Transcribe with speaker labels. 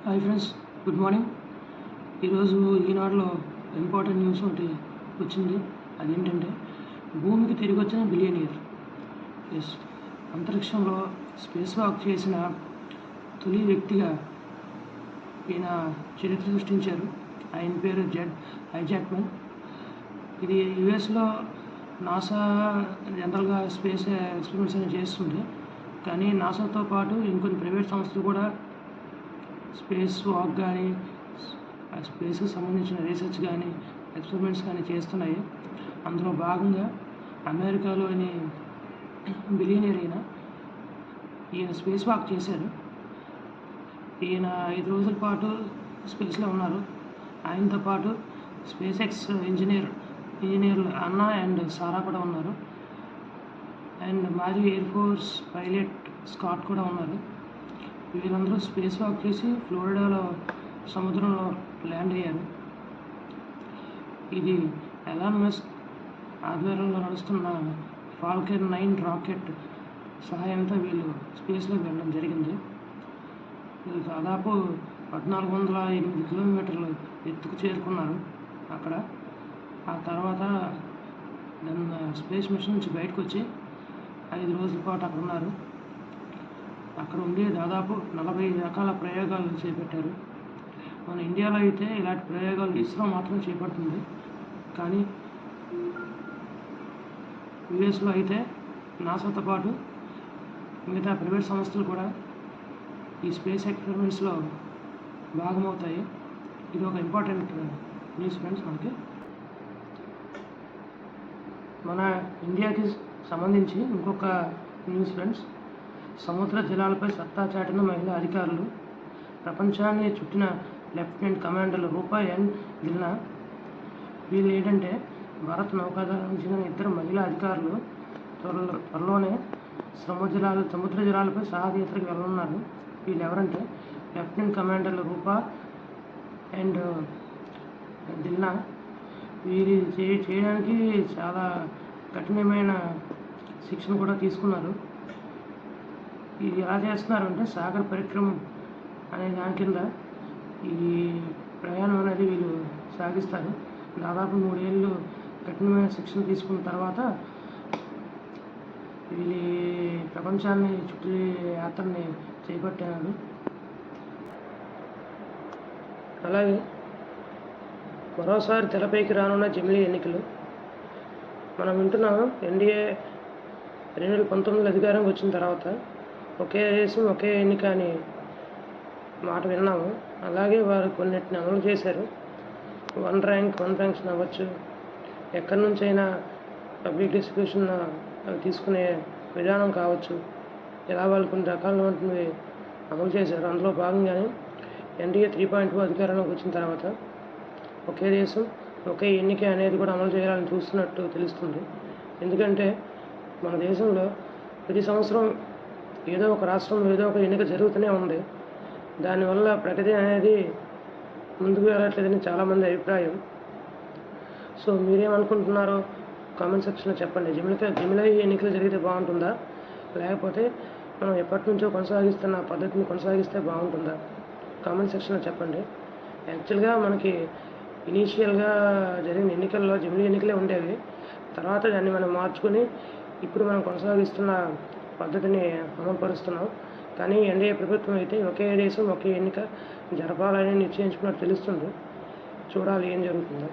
Speaker 1: Hi friends, good morning. ఈరోజు ఈనాడులో important news ఒకటి వచ్చింది. అదేంటంటే భూమికి తిరిగి వచ్చిన బిలియనియర్. ఎస్, అంతరిక్షంలో స్పేస్ వాక్ చేసిన తొలి వ్యక్తిగా ఈయన చరిత్ర సృష్టించారు. ఆయన పేరు ఐజాక్మన్. ఇది యుఎస్లో నాసా జనరల్గా స్పేస్ ఎక్స్పెరిమెంట్స్ అనేవి చేస్తుంది. కానీ నాసాతో పాటు ఇంకొన్ని ప్రైవేట్ సంస్థలు కూడా స్పేస్ వాక్ కానీ స్పేస్కి సంబంధించిన రీసెర్చ్ కానీ ఎక్స్పెరిమెంట్స్ కానీ చేస్తున్నాయి. అందులో భాగంగా అమెరికాలోని బిలియనీర్ ఈయన స్పేస్ వాక్ చేశారు. ఈయన 5 రోజుల పాటు స్పేస్లో ఉన్నారు. ఆయనతో పాటు స్పేస్ ఎక్స్ ఇంజనీర్లు అన్నా అండ్ సారా కూడా ఉన్నారు. అండ్ మాజీ ఎయిర్ ఫోర్స్ పైలట్ స్కాట్ కూడా ఉన్నారు. వీళ్ళందరూ స్పేస్ వాక్ చేసి ఫ్లోరిడాలో సముద్రంలో ల్యాండ్ అయ్యారు. ఇది ఎలాన్ మస్క్ ఆధ్వర్యంలో నడుస్తున్న ఫాల్కన్ 9 రాకెట్ సహాయంతో వీళ్ళు స్పేస్లోకి వెళ్ళడం జరిగింది. ఇది దాదాపు 1408 కిలోమీటర్లు ఎత్తుకు చేరుకున్నారు. అక్కడ ఆ తర్వాత స్పేస్ మిషన్ నుంచి బయటకు వచ్చి 5 రోజుల పాటు అక్కడ ఉన్నారు. అక్కడ ఉండి దాదాపు 40 రకాల ప్రయోగాలు చేపట్టారు. మన ఇండియాలో అయితే ఇలాంటి ప్రయోగాలు ఇస్రో మాత్రం చేపడుతుంది. కానీ యుఎస్లో అయితే నాసాతో పాటు మిగతా ప్రైవేట్ సంస్థలు కూడా ఈ స్పేస్ ఎక్స్పెరిమెంట్స్లో భాగమవుతాయి. ఇది ఒక ఇంపార్టెంట్ న్యూస్ ఫ్రెండ్స్. మన ఇండియాకి సంబంధించి ఇంకొక న్యూస్ ఫ్రెండ్స్. సముద్ర జలాలపై సత్తా చాటిన మహిళా అధికారులు. ప్రపంచాన్ని చుట్టిన లెఫ్టినెంట్ కమాండర్లు రూపా అండ్ దిల్నా. వీళ్ళు ఏంటంటే భారత నౌకాదళానికి చెందిన 2 మహిళా అధికారులు త్వరలోనే సముద్ర జలాలపై సాహసయాత్రకు వెళ్ళనున్నారు. వీళ్ళు ఎవరంటే లెఫ్టినెంట్ కమాండర్లు రూపా అండ్ దిల్నా. వీరు చేయడానికి చాలా కఠినమైన శిక్షణ కూడా తీసుకున్నారు. ఇది ఎలా చేస్తున్నారంటే సాగర్ పరిక్రమ అనే దాని కింద ఈ ప్రయాణం అనేది వీళ్ళు సాగిస్తారు. దాదాపు 3 ఏళ్ళు కఠినమైన శిక్షణ తీసుకున్న తర్వాత వీళ్ళు ప్రపంచాన్ని చుట్టూ యాత్రని చేపట్టారు. అలాగే మరోసారి తెరపైకి రానున్న జమిలీ ఎన్నికలు. మనం వింటున్నాం ఎన్డీఏ 2019 అధికారంకి వచ్చిన తర్వాత ఒకే దేశం ఒకే ఎన్నిక అని మాట విన్నాము. అలాగే వారు కొన్నిటిని అమలు చేశారు. వన్ ర్యాంక్షన్ అవ్వచ్చు, ఎక్కడి నుంచైనా పబ్లిక్ డిస్ట్రిబ్యూషన్ తీసుకునే విధానం కావచ్చు, ఇలా వాళ్ళు కొన్ని రకాలైనవి అమలు చేశారు. అందులో భాగంగానే ఎన్డీఏ 3.2 అధికారంలోకి వచ్చిన తర్వాత ఒకే దేశం ఒకే ఎన్నిక అనేది కూడా అమలు చేయాలని చూస్తున్నట్టు తెలుస్తుంది. ఎందుకంటే మన దేశంలో ప్రతి సంవత్సరం ఏదో ఒక రాష్ట్రంలో ఏదో ఒక ఎన్నిక జరుగుతూనే ఉంది. దానివల్ల ప్రగతి అనేది ముందుకు వెళ్ళట్లేదని చాలామంది అభిప్రాయం. సో మీరేమనుకుంటున్నారో కామెంట్ సెక్షన్లో చెప్పండి. జమిలీ ఎన్నికలు జరిగితే బాగుంటుందా, లేకపోతే మనం ఎప్పటి నుంచో కొనసాగిస్తున్న పద్ధతిని కొనసాగిస్తే బాగుంటుందా? కామెంట్ సెక్షన్లో చెప్పండి. యాక్చువల్గా మనకి ఇనీషియల్గా జరిగిన ఎన్నికల్లో జమిలీ ఎన్నికలే ఉండేవి. తర్వాత దాన్ని మనం మార్చుకొని ఇప్పుడు మనం కొనసాగిస్తున్న పద్ధతిని అమలుపరుస్తున్నాం. కానీ ఎన్డీఏ ప్రభుత్వం అయితే ఒకే దేశం ఒకే ఎన్నిక జరపాలని నిశ్చయించుకున్నట్టు తెలుస్తుంది. చూడాలి ఏం జరుగుతుందో.